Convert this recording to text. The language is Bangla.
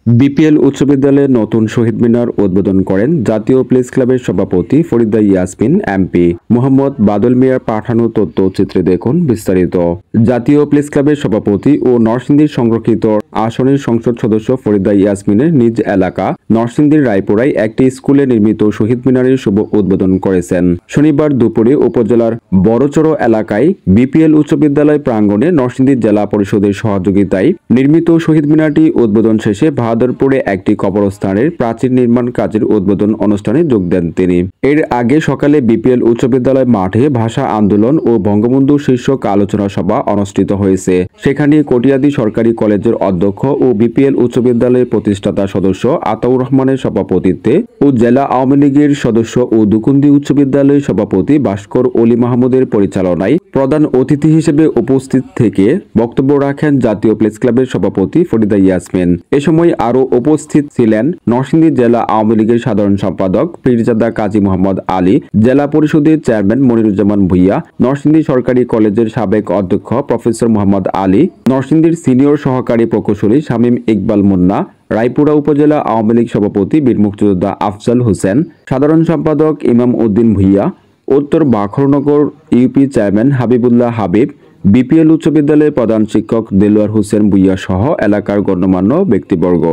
বিপিএল উচ্চ বিদ্যালয়ে নতুন শহীদ মিনার উদ্বোধন করেন জাতীয় প্রেস ক্লাবের সভাপতি ফরিদা ইয়াসমিন এমপি। মোহাম্মদ বাদল মিয়ার পাঠানো তথ্যচিত্রে দেখুন বিস্তারিত। জাতীয় প্রেস ক্লাবের সভাপতি ও নরসিংদীর সংরক্ষিত আসনের সংসদ সদস্য ফরিদা ইয়াসমিনের নিজ এলাকা নরসিংদীর রায়পুরায় একটি স্কুলে নির্মিত শহীদ মিনারের শুভ উদ্বোধন করেছেন। শনিবার দুপুরে উপজেলার বড়চড় এলাকায় বিপিএল উচ্চ বিদ্যালয় প্রাঙ্গণে নরসিংদী জেলা পরিষদের সহযোগিতায় নির্মিত শহীদ মিনারটি উদ্বোধন শেষে বাহাদুরপুরে একটি কবরস্থানের প্রাচীর নির্মাণ কাজের উদ্বোধন অনুষ্ঠানে যোগ দেন তিনি। এর আগে সকালে বিপিএল উচ্চ বিদ্যালয় মাঠে ভাষা আন্দোলন ও বঙ্গবন্ধু শীর্ষক আলোচনা সভা অনুষ্ঠিত হয়েছে। সেখানে কটিয়াদী সরকারি কলেজের অধ্যক্ষ ও বিপিএল উচ্চ বিদ্যালয়ের প্রতিষ্ঠাতা সদস্য আতাউর রহমানের সভাপতিত্বে ও জেলা আওয়ামী লীগের সদস্য ও দুকুন্দি উচ্চ বিদ্যালয়ের সভাপতি ভাস্কর অলি মাহমুদের পরিচালনায় প্রধান অতিথি হিসেবে উপস্থিত থেকে বক্তব্য রাখেন জাতীয় প্রেস ক্লাবের সভাপতি ফরিদা ইয়াসমিন। এ সময় আরও উপস্থিত ছিলেন নরসিংদী জেলা আওয়ামী লীগের সাধারণ সম্পাদক পীরজাদা কাজী মোহাম্মদ আলী, জেলা পরিষদের চেয়ারম্যান মনিরুজ্জামান ভূঁইয়া, নরসিংদী সরকারি কলেজের সাবেক অধ্যক্ষ প্রফেসর মোহাম্মদ আলী, নরসিংদীর সিনিয়র সহকারী প্রকৌশলী শামীম ইকবাল মুন্না, রায়পুরা উপজেলা আওয়ামী লীগ সভাপতি বীর মুক্তিযোদ্ধা আফজাল হোসেন, সাধারণ সম্পাদক ইমাম Uddin Bhuiyan, Uttar Bakharnagar UP chairman Habibullah Habib, BPL উচ্চ বিদ্যালয়ের প্রধান শিক্ষক দেলোয়ার হোসেন ভূঁইয়া সহ এলাকার গণ্যমান্য ব্যক্তিবর্গ।